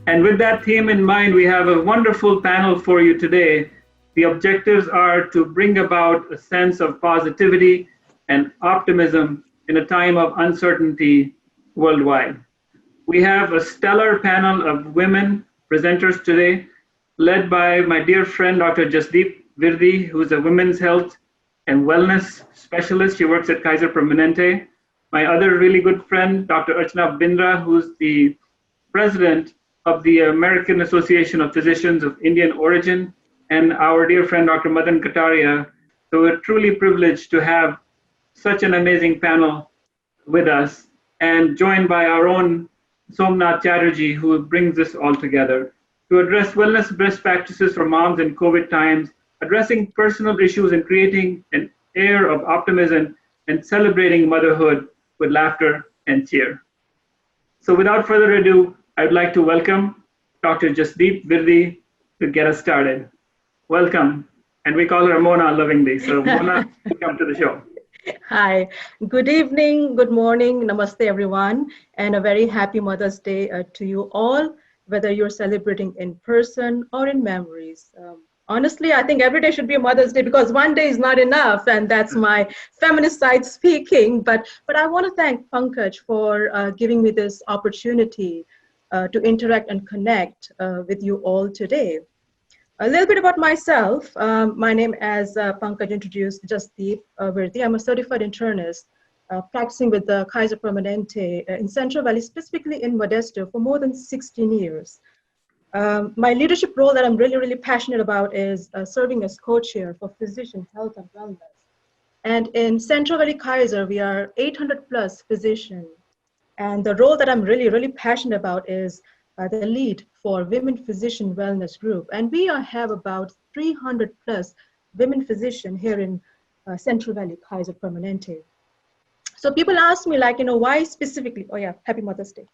And with that theme in mind, we have a wonderful panel for you today. The objectives are to bring about a sense of positivity and optimism in a time of uncertainty worldwide. We have a stellar panel of women presenters today, led by my dear friend, Dr. Jasdeep Virdi, who's a women's health and wellness specialist. She works at Kaiser Permanente. My other really good friend, Dr. Archana Bindra, who's the president of the American Association of Physicians of Indian origin, and our dear friend, Dr. Madan Kataria. So we're truly privileged to have such an amazing panel with us and joined by our own Somnath Chatterjee, who brings this all together to address wellness best practices for moms in COVID times, addressing personal issues and creating an air of optimism and celebrating motherhood with laughter and cheer. So without further ado, I'd like to welcome Dr. Jasdeep Virdi to get us started. Welcome. And we call her Mona lovingly. So Mona, welcome to the show. Hi, good evening, good morning, namaste everyone, and a very happy Mother's Day to you all, whether you're celebrating in person or in memories. Honestly, I think every day should be a Mother's Day because one day is not enough, and that's my feminist side speaking. But I want to thank Pankaj for giving me this opportunity to interact and connect with you all today. A little bit about myself. My name, as Pankaj introduced, Jasdeep Virdi. I'm a certified internist practicing with the Kaiser Permanente in Central Valley, specifically in Modesto, for more than 16 years. My leadership role that I'm really, really passionate about is serving as co-chair for Physicians, Health and Wellness. And in Central Valley Kaiser, we are 800 plus physicians. And the role that I'm really, really passionate about is the lead for Women Physician Wellness Group. And we have about 300 plus women physicians here in Central Valley, Kaiser Permanente. So people ask me like, why specifically, oh yeah, Happy Mother's Day.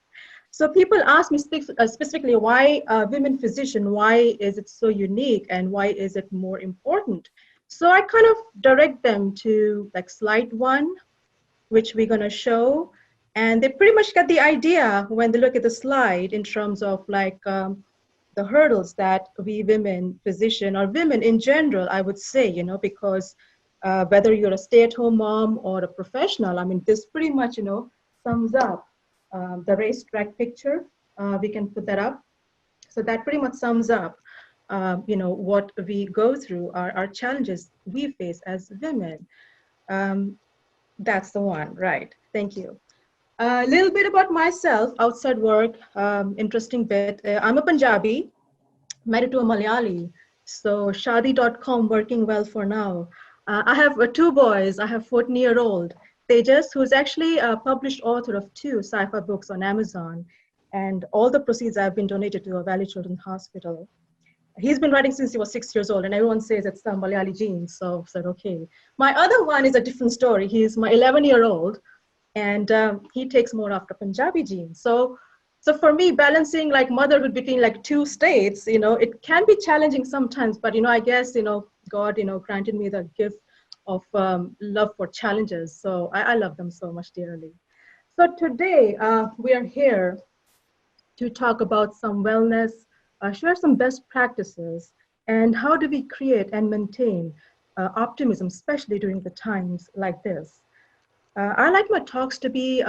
So people ask me specifically why women physician, why is it so unique and why is it more important? So I kind of direct them to like slide 1, which we're gonna show. And they pretty much get the idea when they look at the slide in terms of like the hurdles that we women physician or women in general, I would say, because whether you're a stay-at-home mom or a professional, I mean, this pretty much, sums up the racetrack picture. We can put that up. So that pretty much sums up, what we go through, our challenges we face as women. That's the one, right? Thank you. A little bit about myself outside work, interesting bit. I'm a Punjabi, married to a Malayali. So Shadi.com working well for now. I have 2 boys. I have 14-year-old Tejas, who's actually a published author of 2 sci-fi books on Amazon. And all the proceeds have been donated to a Valley Children's Hospital. He's been writing since he was 6 years old, and everyone says it's some Malayali genes. So I said, okay. My other one is a different story. He's my 11-year-old. And he takes more after Punjabi genes. So for me, balancing like motherhood between like 2 states, it can be challenging sometimes, but I guess, God, granted me the gift of love for challenges. So I love them so much dearly. So today we are here to talk about some wellness, share some best practices, and how do we create and maintain optimism, especially during the times like this. I like my talks to be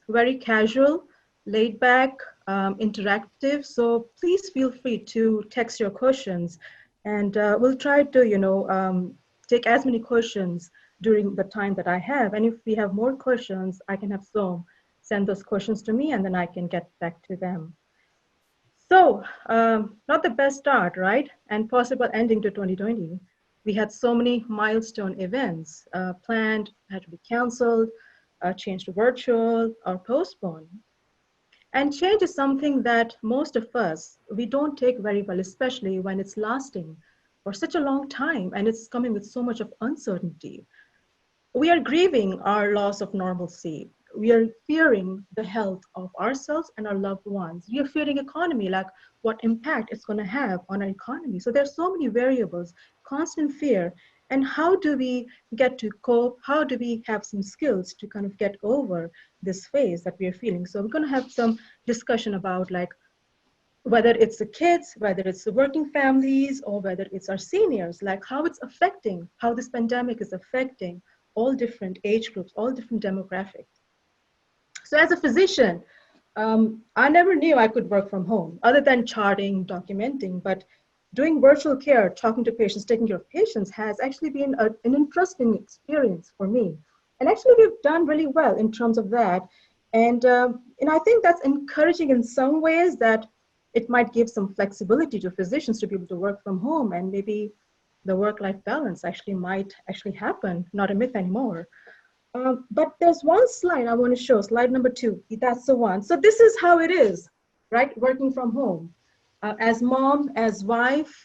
very casual, laid back, interactive. So please feel free to text your questions, and we'll try to, take as many questions during the time that I have. And if we have more questions, I can have Som send those questions to me, and then I can get back to them. So not the best start, right? And possible ending to 2020. We had so many milestone events planned, had to be canceled, changed to virtual or postponed. And change is something that most of us, we don't take very well, especially when it's lasting for such a long time and it's coming with so much of uncertainty. We are grieving our loss of normalcy. We are fearing the health of ourselves and our loved ones. We are fearing economy, like what impact it's going to have on our economy. So there's so many variables, constant fear. And how do we get to cope? How do we have some skills to kind of get over this phase that we are feeling? So we're going to have some discussion about like whether it's the kids, whether it's the working families, or whether it's our seniors, like how it's affecting, how this pandemic is affecting all different age groups, all different demographics. So as a physician, I never knew I could work from home other than charting, documenting, but doing virtual care, talking to patients, taking care of patients has actually been an interesting experience for me. And actually we've done really well in terms of that. And I think that's encouraging in some ways, that it might give some flexibility to physicians to be able to work from home, and maybe the work-life balance actually might actually happen, not a myth anymore. But there's one slide I want to show, slide number 2. That's the one. So this is how it is, right? Working from home. As mom, as wife,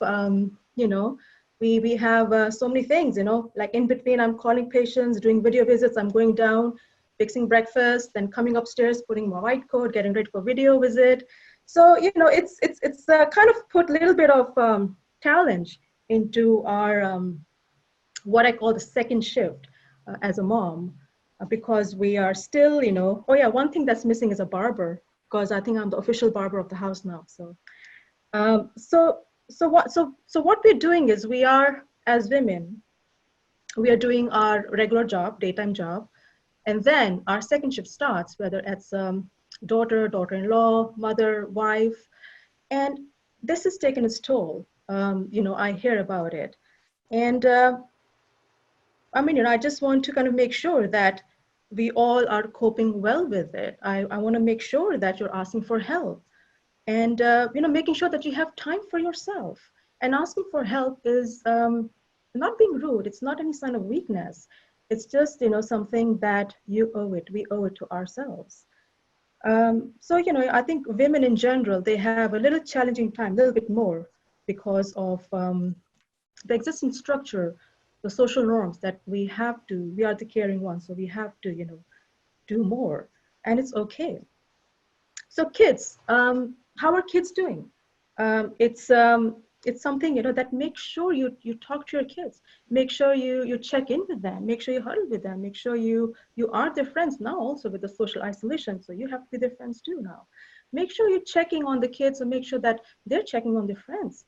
we have so many things, like in between, I'm calling patients, doing video visits, I'm going down, fixing breakfast, then coming upstairs, putting my white coat, getting ready for video visit. So, it's kind of put a little bit of challenge into our, what I call the second shift as a mom, because we are still, oh yeah, one thing that's missing is a barber, because I think I'm the official barber of the house now. So what we're doing is, we are, as women, we are doing our regular job, daytime job, and then our second shift starts, whether it's daughter, daughter-in-law, mother, wife, and this has taken its toll. I hear about it, and I just want to kind of make sure that we all are coping well with it. I want to make sure that you're asking for help, and making sure that you have time for yourself. And asking for help is not being rude. It's not any sign of weakness. It's just something that you owe it. We owe it to ourselves. I think women in general, they have a little challenging time, a little bit more, because of the existing structure, the social norms that we are the caring ones, so we have to, do more, and it's okay. So kids, how are kids doing? It's something, that make sure you talk to your kids, make sure you check in with them, make sure you huddle with them, make sure you are their friends now, also with the social isolation, so you have to be their friends too now. Make sure you're checking on the kids, and make sure that they're checking on their friends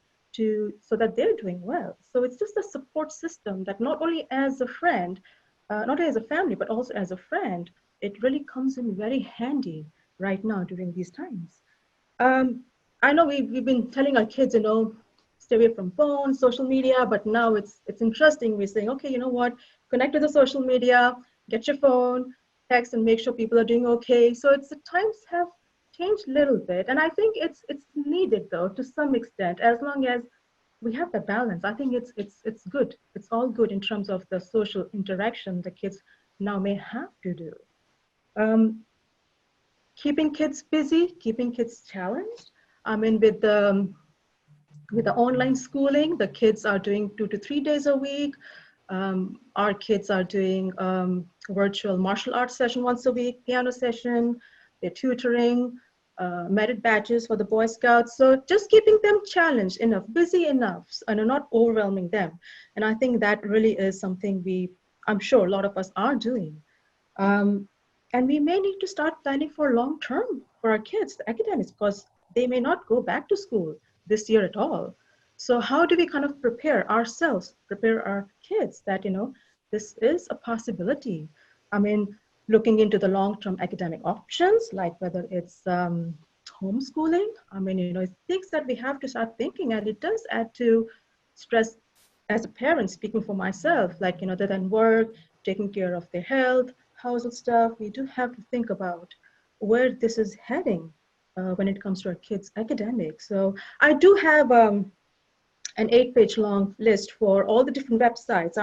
so that they're doing well. So it's just a support system that not only as a friend, not only as a family, but also as a friend, it really comes in very handy right now during these times. I know we've been telling our kids, stay away from phones, social media, but now it's interesting. We're saying, okay, you know what, connect to the social media, get your phone, text, and make sure people are doing okay. So the times have changed a little bit, and I think it's needed, though, to some extent, as long as we have the balance. I think it's good. It's all good in terms of the social interaction the kids now may have to do. Keeping kids busy, keeping kids challenged. With the online schooling, the kids are doing 2 to 3 days a week. Our kids are doing virtual martial arts session once a week, piano session, they're tutoring, merit badges for the Boy Scouts. So just keeping them challenged enough, busy enough, and not overwhelming them. And I think that really is something I'm sure a lot of us are doing. And we may need to start planning for long term for our kids, the academics, because they may not go back to school this year at all. So how do we kind of prepare ourselves, prepare our kids that, this is a possibility? Looking into the long-term academic options, like whether it's homeschooling, it's things that we have to start thinking, and it does add to stress as a parent, speaking for myself, like, other than work, taking care of their health, household stuff, we do have to think about where this is heading when it comes to our kids' academics. So I do have an 8-page long list for all the different websites.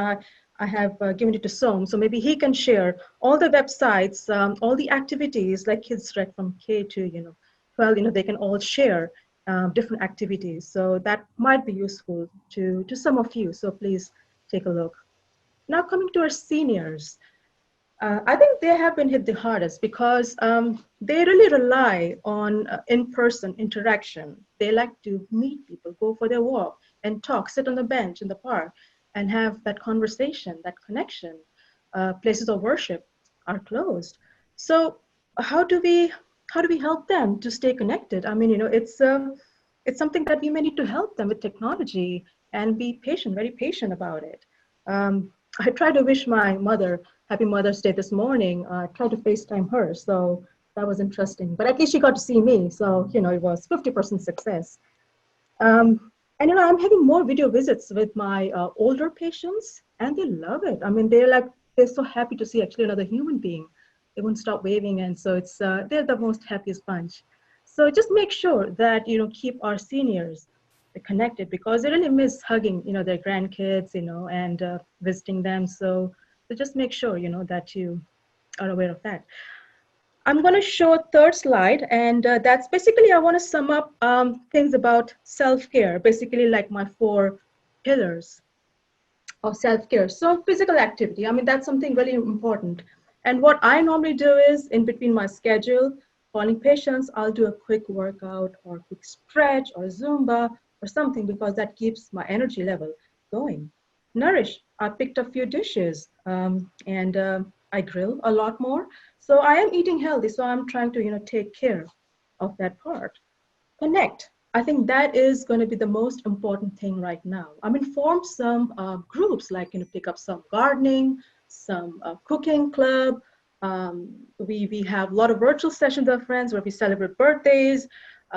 I have given it to Som, so maybe he can share all the websites, all the activities, like KidsRec from K to 12. They can all share different activities. So that might be useful to some of you. So please take a look. Now coming to our seniors. I think they have been hit the hardest because they really rely on in-person interaction. They like to meet people, go for their walk and talk, sit on the bench in the park and have that conversation, that connection. Places of worship are closed. So how do we help them to stay connected? it's something that we may need to help them with technology and be patient, very patient about it. I tried to wish my mother happy Mother's Day this morning. I tried to FaceTime her, so that was interesting. But at least she got to see me, so it was 50% success. And I'm having more video visits with my older patients, and they love it. I mean, they're so happy to see actually another human being. They won't stop waving, and so it's they're the most happiest bunch. So just make sure that keep our seniors connected, because they really miss hugging their grandkids, and visiting them. So just make sure that you are aware of that. I'm going to show a third slide, and that's basically I want to sum up things about self-care, basically like my 4 pillars of self-care. So physical activity, I mean, that's something really important. And what I normally do is in between my schedule, calling patients, I'll do a quick workout or a quick stretch or Zumba or something, because that keeps my energy level going. Nourish, I picked a few dishes and I grill a lot more. So I am eating healthy. So I'm trying to, take care of that part. Connect. I think that is going to be the most important thing right now. I mean, form some groups, like pick up some gardening, some cooking club. We have a lot of virtual sessions with our friends where we celebrate birthdays.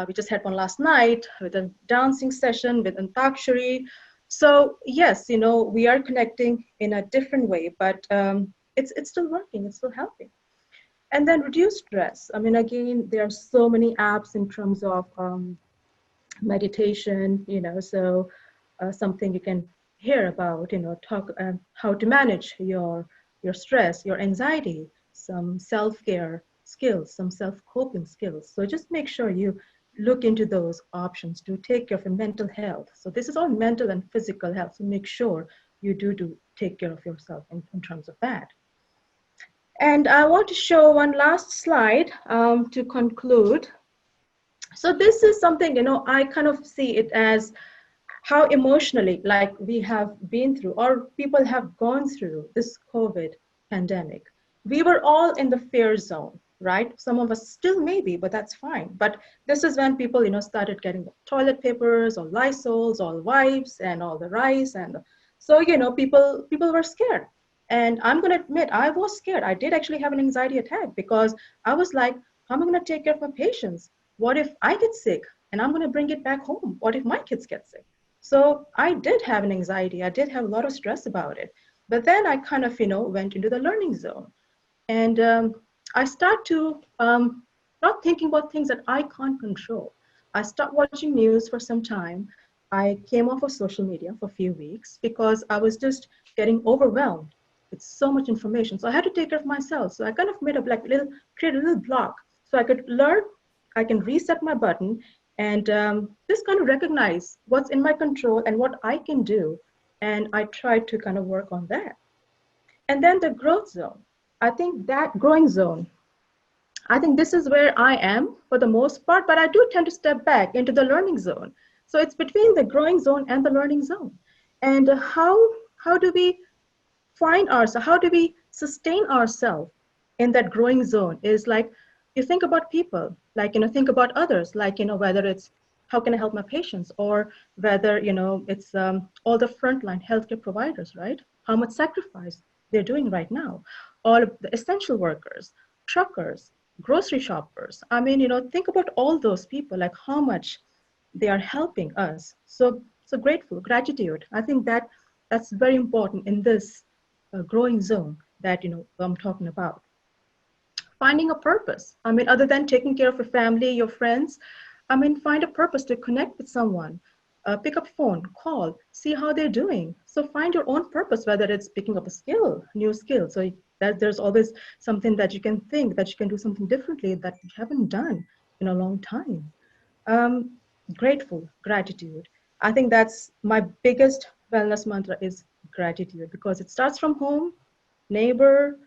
We just had one last night with a dancing session with Antakshari. So yes, we are connecting in a different way, but it's still working. It's still helping. And then reduce stress. I mean, again, there are so many apps in terms of meditation, so something you can hear about, talk how to manage your stress, your anxiety, some self-care skills, some self-coping skills. So just make sure you look into those options to take care of your mental health. So this is all mental and physical health. So make sure you do take care of yourself in terms of that. And I want to show one last slide to conclude. So this is something, I kind of see it as how emotionally, like we have been through, or people have gone through this COVID pandemic. We were all in the fear zone, right? Some of us still maybe, but that's fine. But this is when people, started getting the toilet papers or Lysols, all wipes and all the rice. And so, people were scared. And I'm going to admit, I was scared. I did actually have an anxiety attack, because I was like, how am I going to take care of my patients? What if I get sick and I'm going to bring it back home? What if my kids get sick? So I did have an anxiety. I did have a lot of stress about it. But then I kind of, went into the learning zone. And I start to not thinking about things that I can't control. I stopped watching news for some time. I came off of social media for a few weeks because I was just getting overwhelmed with so much information. So I had to take care of myself. So I kind of made a create a little block so I could learn. I can reset my button and just kind of recognize what's in my control and what I can do. And I try to kind of work on that. And then the growth zone. I think that growing zone, I think this is where I am for the most part, but I do tend to step back into the learning zone. So it's between the growing zone and the learning zone. And how do we find ourselves? How do we sustain ourselves in that growing zone? Is like, you think about people, like, think about others, like, whether it's how can I help my patients, or whether, it's all the frontline healthcare providers, right? How much sacrifice they're doing right now. All of the essential workers, truckers, grocery shoppers. I mean, think about all those people, like how much they are helping us. So grateful, gratitude. I think that's very important in this growing zone that, I'm talking about. Finding a purpose. I mean, other than taking care of your family, your friends, I mean, find a purpose to connect with someone. Pick up phone, call, see how they're doing. So find your own purpose, whether it's picking up a skill, new skill. So that there's always something that you can think that you can do something differently that you haven't done in a long time. Grateful, gratitude. I think that's my biggest wellness mantra is gratitude, because it starts from home, neighbor,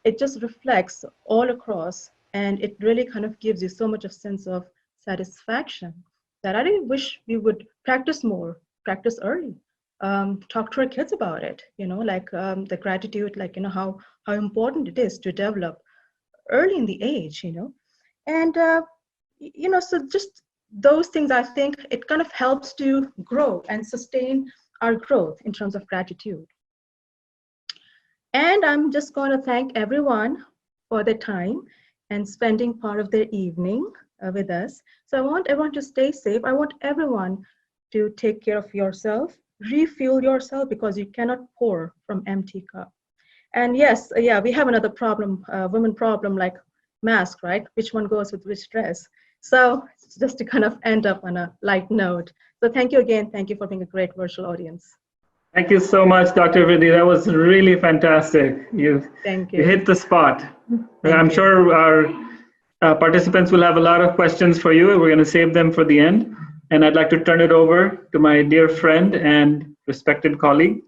it just reflects all across, and it really kind of gives you so much of sense of satisfaction that I really wish we would practice more, practice early, talk to our kids about it, like the gratitude, like, how important it is to develop early in the age, and, so just those things, I think it kind of helps to grow and sustain our growth in terms of gratitude. And I'm just going to thank everyone for their time and spending part of their evening with us. So I want everyone to stay safe. I want everyone to take care of yourself, refuel yourself, because you cannot pour from empty cup. And yes, yeah, we have another problem, women problem, like mask, right? Which one goes with which dress? So just to kind of end up on a light note. So thank you again. Thank you for being a great virtual audience. Thank you so much, Dr. Vidhi. That was really fantastic. Thank You you. hit the spot. Thank I'm you. sure our participants will have a lot of questions for you. We're going to save them for the end. And I'd like to turn it over to my dear friend and respected colleague,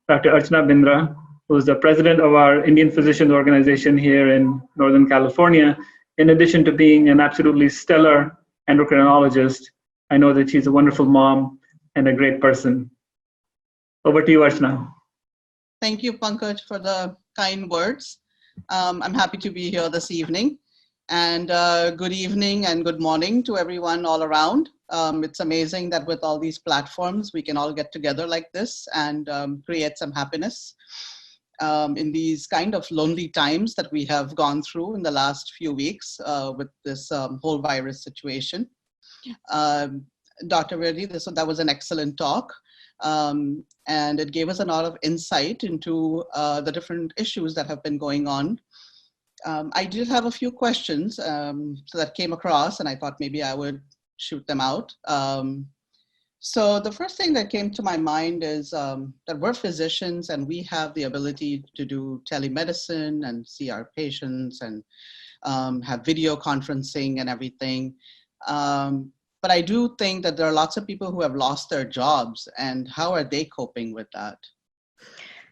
Dr. Archana Bindra, who is the president of our Indian Physicians Organization here in Northern California. In addition to being an absolutely stellar endocrinologist, I know that she's a wonderful mom and a great person. Over to you, Archana. Thank you, Pankaj, for the kind words. I'm happy to be here this evening. And good evening and good morning to everyone all around. It's amazing that with all these platforms, we can all get together like this and create some happiness in these kind of lonely times that we have gone through in the last few weeks with this whole virus situation. Dr. Reddy, that was an excellent talk. And it gave us a lot of insight into the different issues that have been going on. I did have a few questions so that came across, and I thought maybe I would shoot them out. So the first thing that came to my mind is that we're physicians and we have the ability to do telemedicine and see our patients and have video conferencing and everything. But I do think that there are lots of people who have lost their jobs, and how are they coping with that?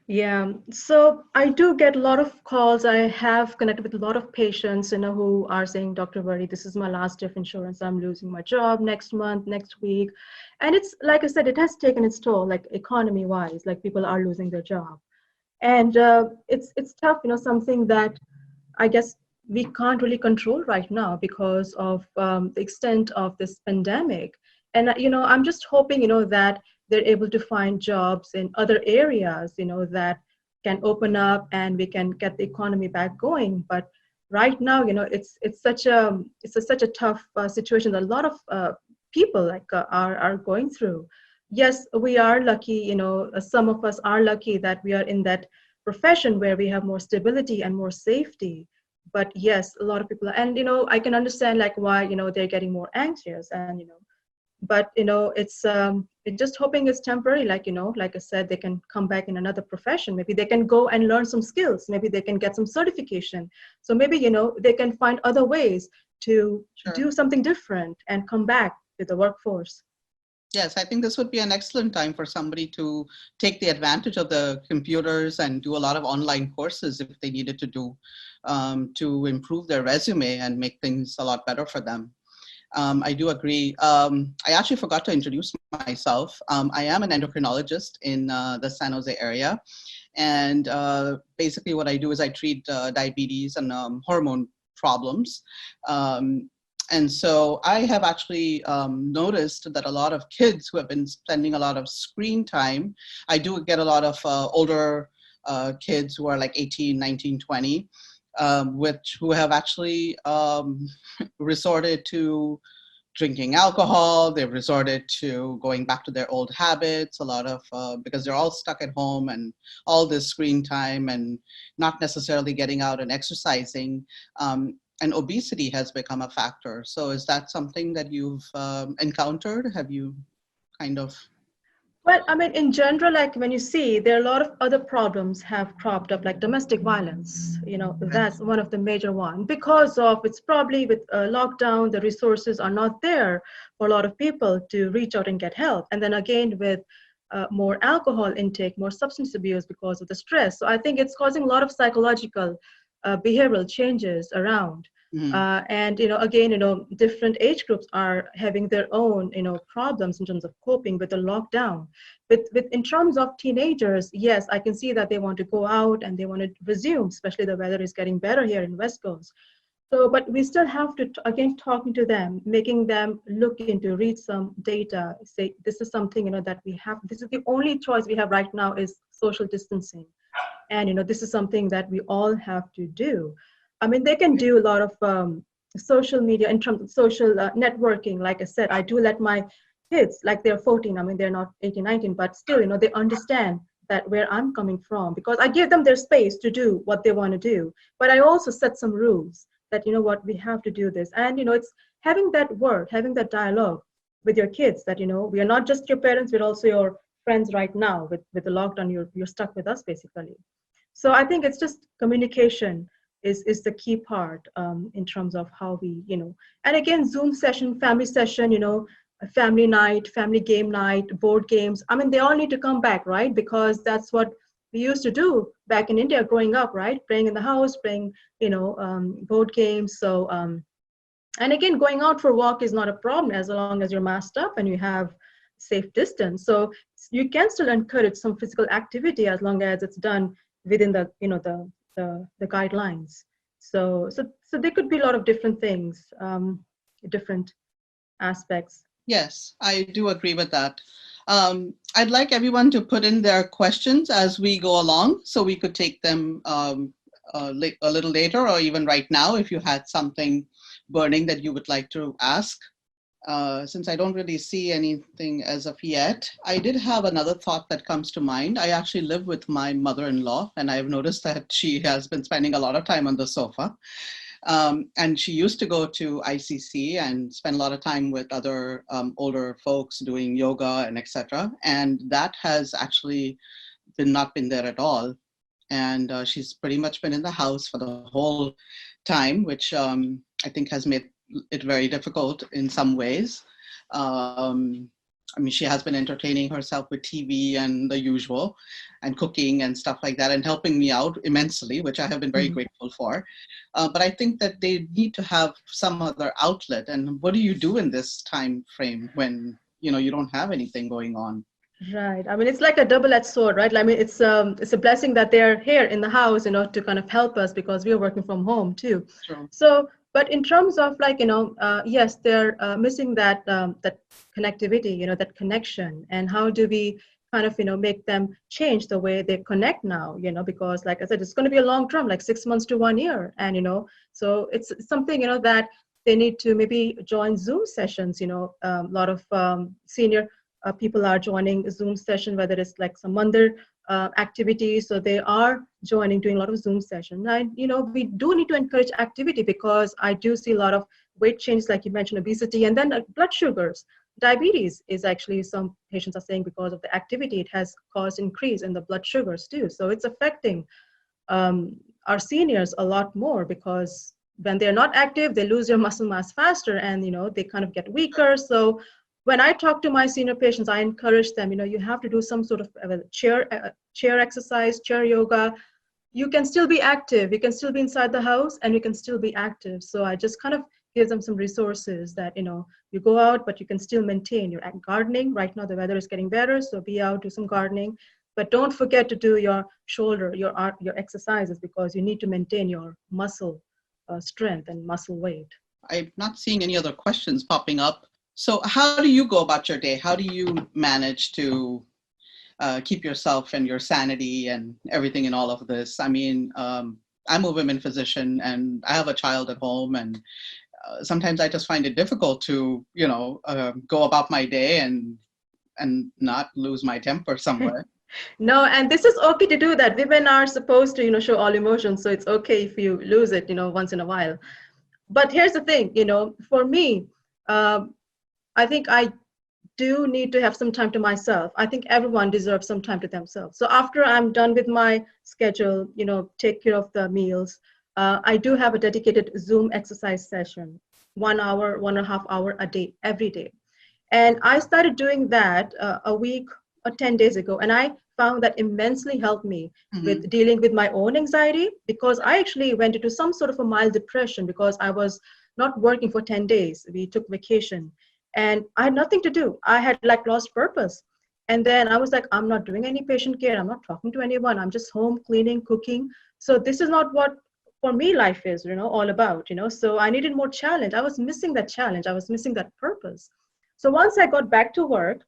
Yeah, so I do get a lot of calls. I have connected with a lot of patients, who are saying, Dr. Vardy, this is my last day of insurance. I'm losing my job next month, next week. And it's, like I said, it has taken its toll, like economy-wise, like people are losing their job. And it's tough, something that I guess we can't really control right now because of the extent of this pandemic. And, I'm just hoping, that they're able to find jobs in other areas, that can open up and we can get the economy back going. But right now, it's such a tough situation that a lot of people are going through. Yes, we are lucky, some of us are lucky that we are in that profession where we have more stability and more safety. But yes, a lot of people, and I can understand why they're getting more anxious, and but it's just hoping it's temporary. Like I said, they can come back in another profession. Maybe they can go and learn some skills. Maybe they can get some certification. So maybe they can find other ways to do something different and come back to the workforce. Yes, I think this would be an excellent time for somebody to take the advantage of the computers and do a lot of online courses if they needed to improve their resume and make things a lot better for them. I do agree. I actually forgot to introduce myself. I am an endocrinologist in the San Jose area. And basically what I do is I treat diabetes and hormone problems. And so I have actually noticed that a lot of kids who have been spending a lot of screen time, I do get a lot of older kids who are like 18, 19, 20, who have actually resorted to drinking alcohol. They've resorted to going back to their old habits, a lot of, because they're all stuck at home and all this screen time and not necessarily getting out and exercising. And obesity has become a factor. So is that something that you've encountered? Have you kind of? Well, I mean, in general, like when you see, there are a lot of other problems have cropped up, like domestic violence. That's one of the major ones. Because of, it's probably with lockdown, the resources are not there for a lot of people to reach out and get help. And then again, with more alcohol intake, more substance abuse because of the stress. So I think it's causing a lot of psychological behavioral changes around. And again, different age groups are having their own problems in terms of coping with the lockdown. With in terms of teenagers, yes, I can see that they want to go out and they want to resume, especially the weather is getting better here in West Coast. So, but we still have to, again, talking to them, making them look into, read some data, say, this is something, that we have, this is the only choice we have right now is social distancing. And, this is something that we all have to do. I mean, they can do a lot of social media in terms of social networking. Like I said, I do let my kids, like they're 14, I mean, they're not 18, 19, but still, they understand that where I'm coming from, because I give them their space to do what they want to do. But I also set some rules that, what, we have to do this. And, it's having that word, having that dialogue with your kids that, we are not just your parents, we're also your friends right now. With the lockdown, you're stuck with us, basically. So I think it's just communication is the key part in terms of how we, and again, Zoom session, family session, a family night, family game night, board games. I mean, they all need to come back, right? Because that's what we used to do back in India growing up, right? Playing in the house, playing, board games. So, and again, going out for a walk is not a problem as long as you're masked up and you have safe distance. So you can still encourage some physical activity as long as it's done within the, the guidelines. So there could be a lot of different things, different aspects. Yes, I do agree with that. I'd like everyone to put in their questions as we go along, so we could take them a little later, or even right now, if you had something burning that you would like to ask. Since I don't really see anything as of yet, I did have another thought that comes to mind. I actually live with my mother-in-law, and I've noticed that she has been spending a lot of time on the sofa. And she used to go to ICC and spend a lot of time with other older folks doing yoga and etc. And that has actually not been there at all. And she's pretty much been in the house for the whole time, which I think has made it very difficult in some ways. I mean, she has been entertaining herself with TV and the usual, and cooking and stuff like that, and helping me out immensely, which I have been very grateful for. But I think that they need to have some other outlet. And what do you do in this time frame when you don't have anything going on? Right. I mean, it's like a double-edged sword, right? I mean, it's a blessing that they're here in the house, to kind of help us because we are working from home too. Sure. So, but in terms of like, yes, they're missing that that connectivity, that connection, and how do we kind of, make them change the way they connect now, because like I said, it's going to be a long term, like 6 months to 1 year, and so it's something, that they need to maybe join Zoom sessions. A lot of senior people are joining a Zoom session, whether it's like some other activities, so they are doing a lot of Zoom sessions. And we do need to encourage activity, because I do see a lot of weight change, like you mentioned, obesity, and then blood sugars. Diabetes is actually, some patients are saying, because of the activity, it has caused increase in the blood sugars too. So it's affecting our seniors a lot more, because when they're not active, they lose their muscle mass faster, and they kind of get weaker. So when I talk to my senior patients, I encourage them, you have to do some sort of chair exercise, chair yoga. You can still be active. You can still be inside the house, and you can still be active. So I just kind of give them some resources that, you go out, but you can still maintain your gardening. Right now, the weather is getting better, so be out, do some gardening. But don't forget to do your shoulder, your exercises, because you need to maintain your muscle strength and muscle weight. I'm not seeing any other questions popping up. So how do you go about your day? How do you manage to keep yourself and your sanity and everything in all of this? I mean, I'm a women physician, and I have a child at home, and sometimes I just find it difficult to, go about my day and not lose my temper somewhere. No, and this is okay to do that. Women are supposed to, show all emotions, so it's okay if you lose it, once in a while. But here's the thing, for me, I think I do need to have some time to myself. I think everyone deserves some time to themselves. So after I'm done with my schedule, take care of the meals, I do have a dedicated Zoom exercise session, 1 hour, 1.5 hours a day, every day. And I started doing that a week or 10 days ago. And I found that immensely helped me with dealing with my own anxiety, because I actually went into some sort of a mild depression because I was not working for 10 days. We took vacation. And I had nothing to do. I had lost purpose. And then I was like, I'm not doing any patient care. I'm not talking to anyone. I'm just home cleaning, cooking. So this is not what for me life is, all about, so I needed more challenge. I was missing that challenge. I was missing that purpose. So once I got back to work,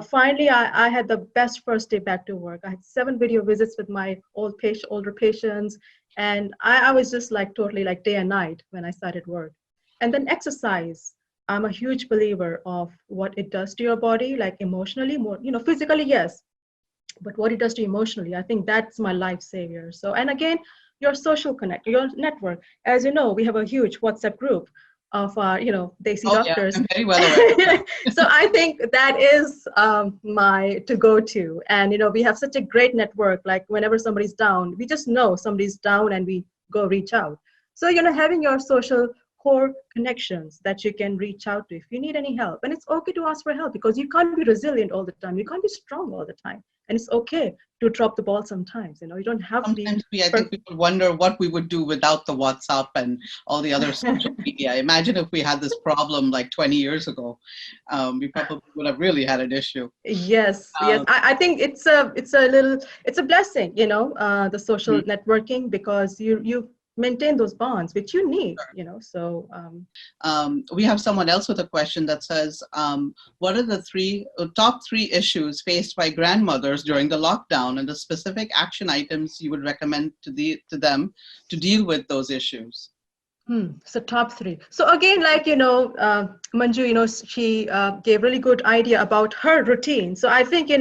finally I had the best first day back to work. I had 7 video visits with my older patients, and I was just like totally like day and night when I started work. And then exercise. I'm a huge believer of what it does to your body, like emotionally, more, physically, yes, but what it does to you emotionally, I think that's my life savior. So, and again, your social connect, your network. As you know, we have a huge WhatsApp group of our, Desi doctors. Yeah, I'm very well aware. So I think that is my to go to. And, we have such a great network. Like whenever somebody's down, we just know somebody's down and we go reach out. So, having your social core connections that you can reach out to if you need any help. And it's okay to ask for help because you can't be resilient all the time. You can't be strong all the time. And it's okay to drop the ball sometimes. You don't have Sometimes to be. I think people wonder what we would do without the WhatsApp and all the other social media. Imagine if we had this problem like 20 years ago. We probably would have really had an issue. Yes, yes. I think it's a blessing, the social networking, because you maintain those bonds, which you need, so. We have someone else with a question that says, what are the top three issues faced by grandmothers during the lockdown and the specific action items you would recommend to them to deal with those issues? So top 3. So again, like, Manju, she gave really good idea about her routine. So I think,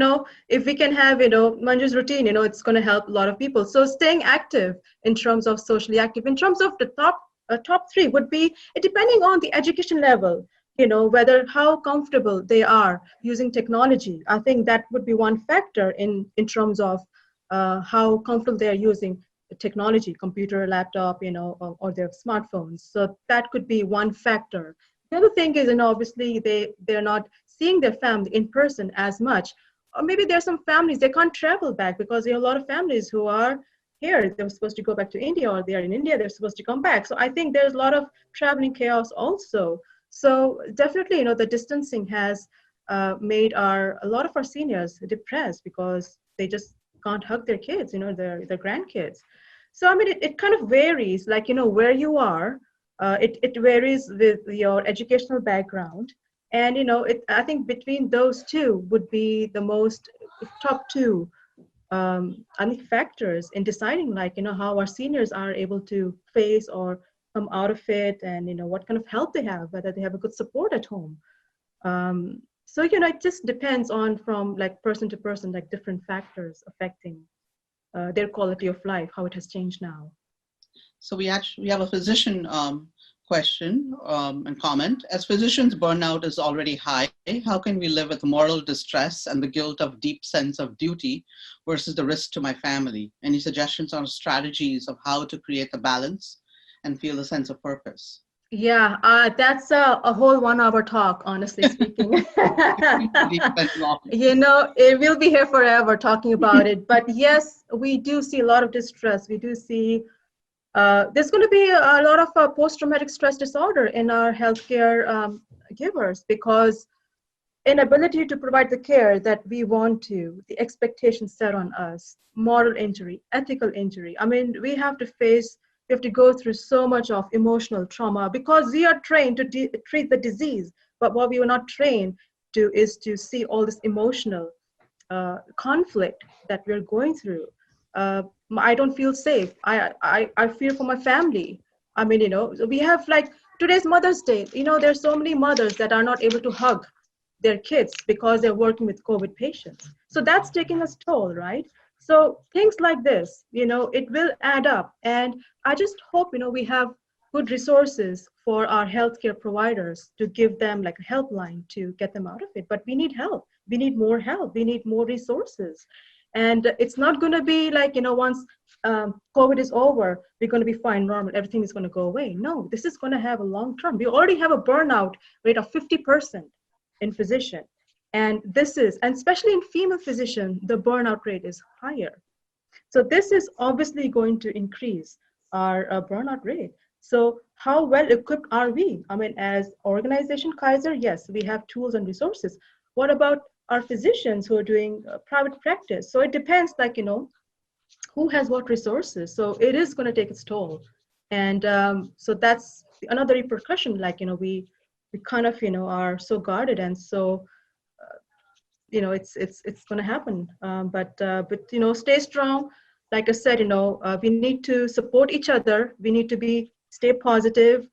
if we can have, Manju's routine, it's going to help a lot of people. So staying active in terms of socially active, in terms of the top 3 would be depending on the education level, whether how comfortable they are using technology. I think that would be one factor in terms of how comfortable they are using technology, computer, laptop, or their smartphones. So that could be one factor. The other thing is, obviously they're not seeing their family in person as much. Or maybe there's some families, they can't travel back because there are a lot of families who are here. They're supposed to go back to India, or they are in India, they're supposed to come back. So I think there's a lot of traveling chaos also. So definitely, the distancing has made a lot of our seniors depressed because they just can't hug their kids, their grandkids. So, I mean, it kind of varies, like, where you are. It varies with your educational background. And, I think between those two would be the most top 2, I think, factors in deciding, like, how our seniors are able to face or come out of it, and, what kind of help they have, whether they have a good support at home. So, it just depends on from like person to person, like different factors affecting their quality of life, how it has changed now. So we have a physician question and comment. As physicians, burnout is already high. How can we live with moral distress and the guilt of deep sense of duty versus the risk to my family? Any suggestions on strategies of how to create the balance and feel a sense of purpose? Yeah, that's a whole 1-hour talk, honestly speaking. We'll be here forever talking about it. But yes, we do see a lot of distress. We do see there's going to be a lot of post-traumatic stress disorder in our healthcare givers, because inability to provide the care that we want to, the expectations set on us, moral injury, ethical injury. I mean, we have to go through so much of emotional trauma because we are trained to treat the disease, but what we were not trained to is to see all this emotional conflict that we're going through. I don't feel safe. I fear for my family. I mean, we have like today's Mother's Day. There's so many mothers that are not able to hug their kids because they're working with COVID patients. So that's taking a toll, right? So things like this, it will add up. And I just hope, we have good resources for our healthcare providers to give them like a helpline to get them out of it. But we need help. We need more help. We need more resources. And it's not going to be like, once COVID is over, we're going to be fine, normal, everything is going to go away. No, this is going to have a long term. We already have a burnout rate of 50% in physician. And especially in female physician, the burnout rate is higher. So this is obviously going to increase our burnout rate. So how well equipped are we? I mean, as organization Kaiser, yes, we have tools and resources. What about our physicians who are doing private practice? So it depends, like, who has what resources. So it is going to take its toll. And so that's another repercussion, like, we kind of, are so guarded, and so, it's going to happen. But stay strong. Like I said, we need to support each other. We need to stay positive,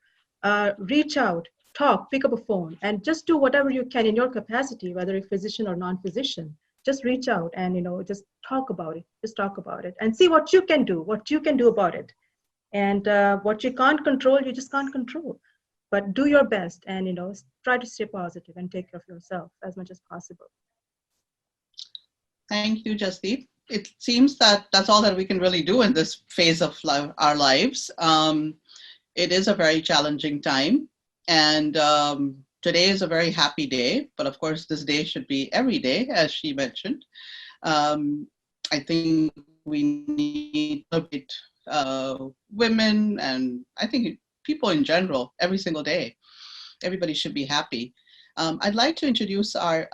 reach out, talk, pick up a phone, and just do whatever you can in your capacity, whether you're physician or non-physician. Just reach out and, just talk about it. Just talk about it and see what you can do, about it. And what you can't control, you just can't control. But do your best and, try to stay positive and take care of yourself as much as possible. Thank you, Jasdeep. It seems that that's all that we can really do in this phase of our lives. It is a very challenging time, and today is a very happy day, but of course this day should be every day, as she mentioned. I think we need to celebrate women, and I think people in general every single day. Everybody should be happy. I'd like to introduce our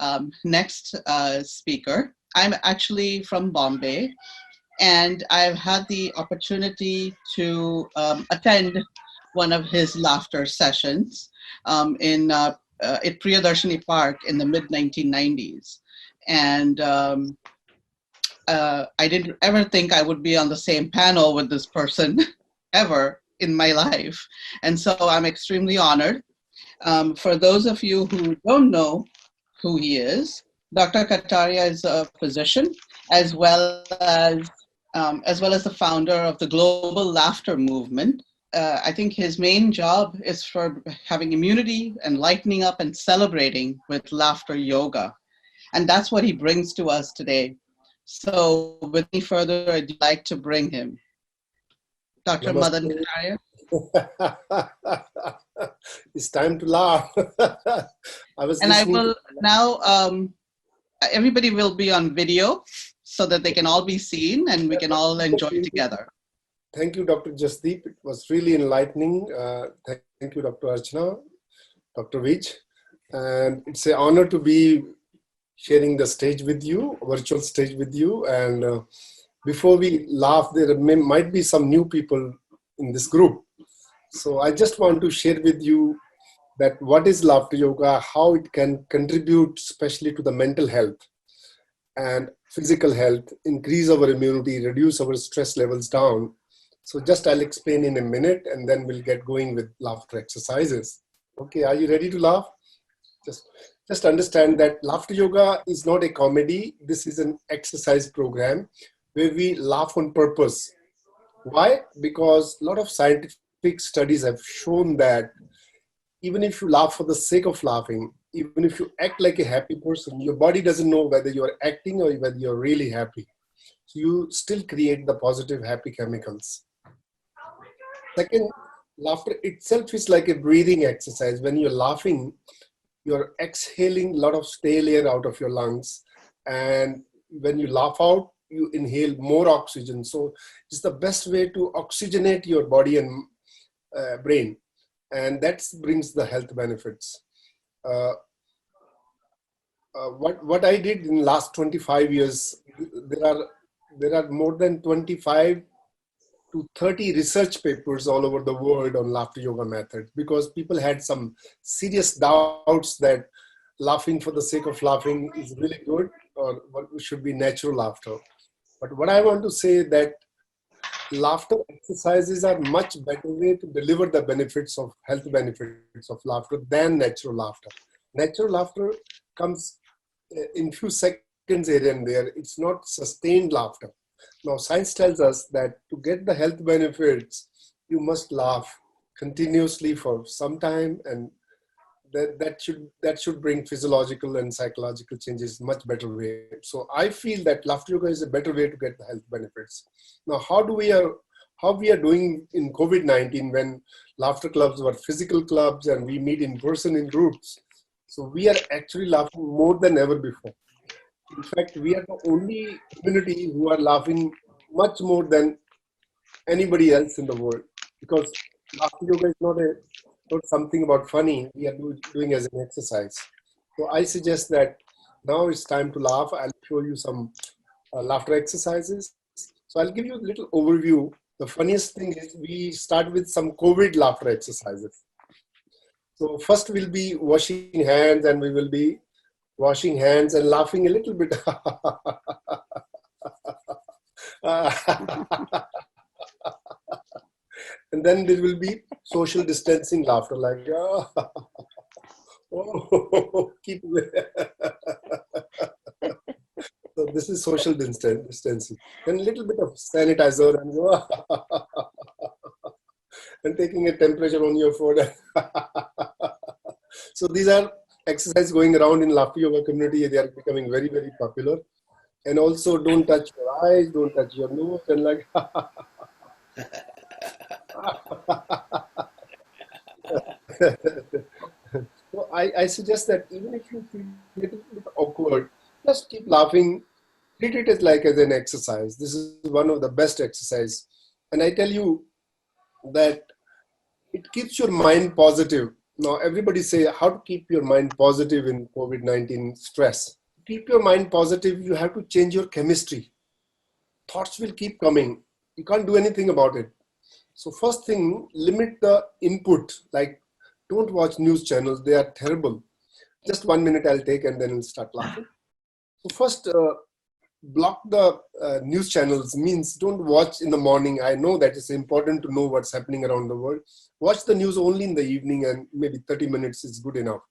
next speaker. I'm actually from Bombay, and I've had the opportunity to attend one of his laughter sessions at Priyadarshini Park in the mid-1990s. And I didn't ever think I would be on the same panel with this person ever in my life. And so I'm extremely honored. For those of you who don't know who he is, Dr. Kataria is a physician, as well as the founder of the Global Laughter Movement. I think his main job is for having immunity and lightening up and celebrating with laughter yoga. And that's what he brings to us today. So with any further ado, I'd like to bring him. Dr. Madan Kataria. It's time to laugh. I will now, everybody will be on video so that they can all be seen and we can all enjoy together. Thank you, Dr. Jasdeep. It was really enlightening. Thank you, Dr. Archana, Dr. Vij. And it's an honor to be sharing the stage with you, virtual stage with you. And before we laugh, there might be some new people in this group. So I just want to share with you that what is laughter yoga, how it can contribute especially to the mental health and physical health, increase our immunity, reduce our stress levels down. So just I'll explain in a minute and then we'll get going with laughter exercises. Okay, are you ready to laugh? Just understand that laughter yoga is not a comedy. This is an exercise program where we laugh on purpose. Why? Because a lot of scientific studies have shown that even if you laugh for the sake of laughing, even if you act like a happy person, your body doesn't know whether you're acting or whether you're really happy. So you still create the positive, happy chemicals. Second, laughter itself is like a breathing exercise. When you're laughing, you're exhaling a lot of stale air out of your lungs. And when you laugh out, you inhale more oxygen. So it's the best way to oxygenate your body and brain. And that brings the health benefits. What I did in the last 25 years, there are more than 25 to 30 research papers all over the world on laughter yoga methods, because people had some serious doubts that laughing for the sake of laughing is really good, or what should be natural laughter. But what I want to say that laughter exercises are much better way to deliver the benefits of health benefits of laughter than natural laughter. Natural laughter comes in few seconds here and there. It's not sustained laughter. Now science tells us that to get the health benefits, you must laugh continuously for some time, and that should bring physiological and psychological changes much better way. So I feel that laughter yoga is a better way to get the health benefits. Now, how we are doing in COVID-19 when laughter clubs were physical clubs and we meet in person in groups. So we are actually laughing more than ever before. In fact, we are the only community who are laughing much more than anybody else in the world, because laughter yoga is not something about funny. We are doing as an exercise. So I suggest that now it's time to laugh. I'll show you some laughter exercises. So I'll give you a little overview The funniest thing is we start with some COVID laughter exercises. So first we'll be washing hands, and we will be washing hands and laughing a little bit. And then there will be social distancing laughter, like, oh, keep away. So this is social distancing. Then a little bit of sanitizer and taking a temperature on your forehead. So these are exercises going around in Laughter Yoga community. They are becoming very, very popular. And also, don't touch your eyes, don't touch your nose, and like. So I suggest that even if you feel a little bit awkward, just keep laughing. Treat it as like as an exercise. This is one of the best exercise. And I tell you that it keeps your mind positive. Now, everybody say how to keep your mind positive in COVID-19 stress. Keep your mind positive, you have to change your chemistry. Thoughts will keep coming. You can't do anything about it. So first thing, limit the input. Like, don't watch news channels. They are terrible. Just 1 minute I'll take and then I'll start laughing. So first, block the news channels, means don't watch in the morning. I know that it's important to know what's happening around the world. Watch the news only in the evening, and maybe 30 minutes is good enough.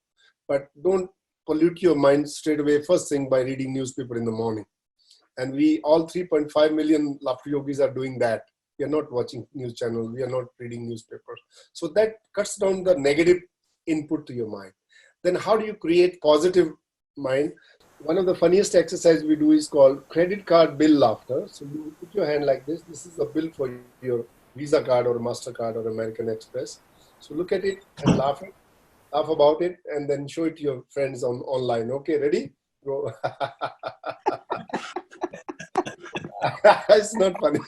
But don't pollute your mind straight away first thing by reading newspaper in the morning. And we all 3.5 million Laughter Yogis are doing that. We are not watching news channels. We are not reading newspapers. So that cuts down the negative input to your mind. Then how do you create positive mind? One of the funniest exercises we do is called credit card bill laughter. So you put your hand like this. This is a bill for your Visa card or MasterCard or American Express. So look at it and laugh about it, and then show it to your friends online. Okay, ready? Go. It's not funny.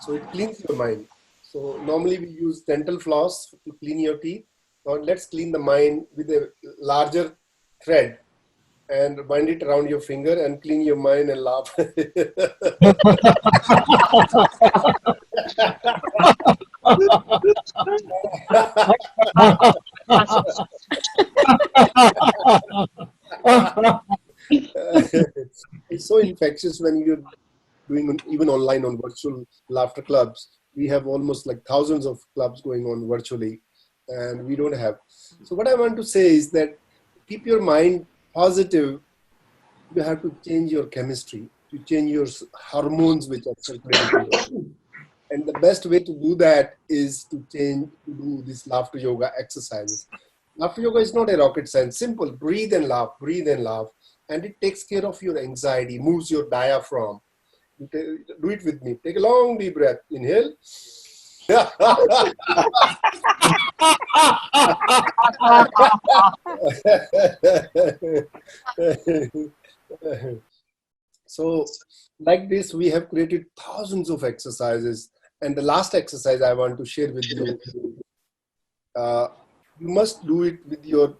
So it cleans your mind. So normally we use dental floss to clean your teeth. Now let's clean the mind with a larger thread and bind it around your finger and clean your mind and laugh. It's so infectious when you're doing even online on virtual laughter clubs. We have almost like thousands of clubs going on virtually, and we don't have. So what I want to say is that keep your mind positive. You have to change your chemistry, to change your hormones which are circulating. And the best way to do that is to do this laughter yoga exercises. Laughter yoga is not a rocket science. Simple. Breathe and laugh, and it takes care of your anxiety, moves your diaphragm. Do it with me. Take a long deep breath. Inhale. So like this, we have created thousands of exercises. And the last exercise I want to share with you, you must do it with your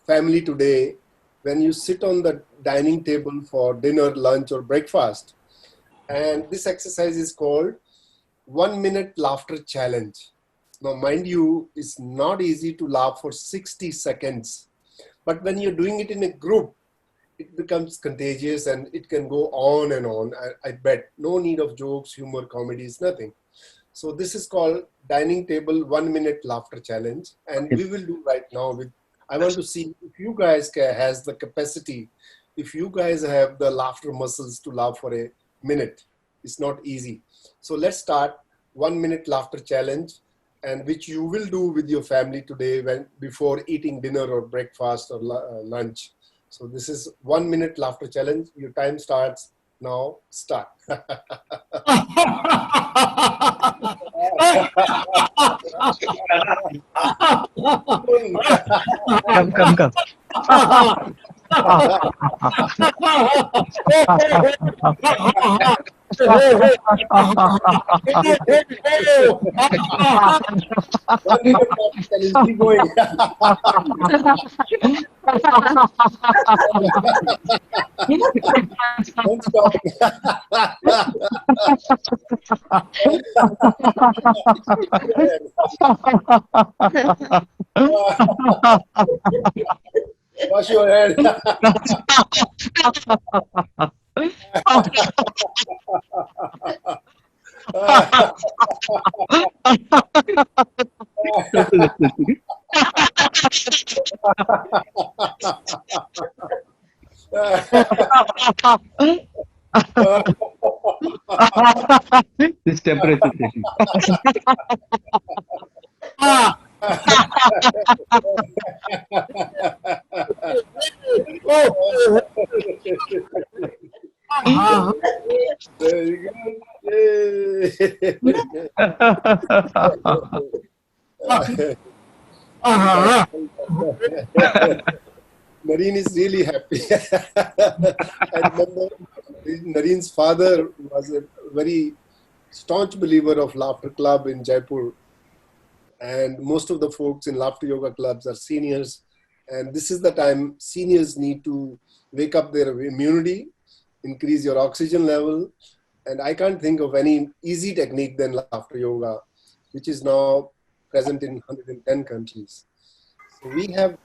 family today. When you sit on the dining table for dinner, lunch, or breakfast. And this exercise is called 1 minute laughter challenge. Now, mind you, it's not easy to laugh for 60 seconds. But when you're doing it in a group, it becomes contagious and it can go on and on. I bet. No need of jokes, humor, comedies, nothing. So this is called dining table 1 minute laughter challenge. And we will do right now I want to see if you guys has the capacity, if you guys have the laughter muscles to laugh for a minute. It's not easy. So let's start 1 minute laughter challenge, and which you will do with your family today before eating dinner or breakfast or lunch. So this is 1 minute laughter challenge. Your time starts now. Start. Come. One minute, challenge. Keep going. Don't stop. Wash your hands. This temperature thing. Very good. Yay. Nareen is really happy. I remember Nareen's father was a very staunch believer of Laughter Club in Jaipur. And most of the folks in Laughter Yoga clubs are seniors. And this is the time seniors need to wake up their immunity, increase your oxygen level. And I can't think of any easy technique than Laughter Yoga, which is now present in 110 countries. So we have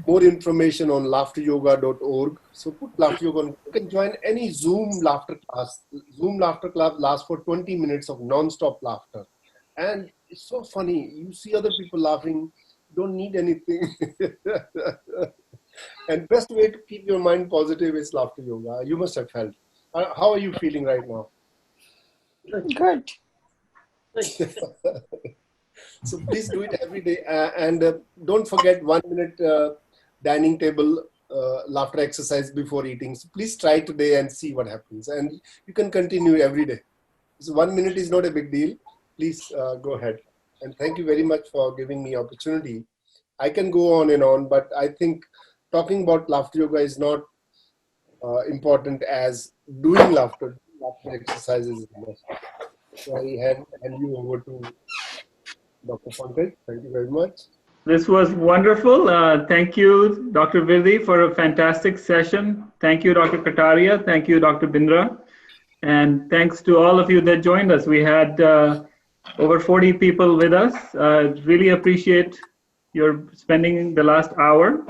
more information on laughteryoga.org. So put Laughter Yoga on. You can join any Zoom laughter class. Zoom Laughter Club lasts for 20 minutes of non-stop laughter. And it's so funny. You see other people laughing, don't need anything. And best way to keep your mind positive is Laughter Yoga. You must have felt. How are you feeling right now? Good. So please do it every day. And don't forget 1 minute dining table laughter exercise before eating. So please try today and see what happens. And you can continue every day. So 1 minute is not a big deal. Please go ahead. And thank you very much for giving me opportunity. I can go on and on, but I think talking about Laughter Yoga is not important as doing laughter exercises. So I hand you over to Dr. Pankaj. Thank you very much. This was wonderful. Thank you, Dr. Virdi, for a fantastic session. Thank you, Dr. Kataria. Thank you, Dr. Bindra. And thanks to all of you that joined us. We had over 40 people with us. Really appreciate your spending the last hour.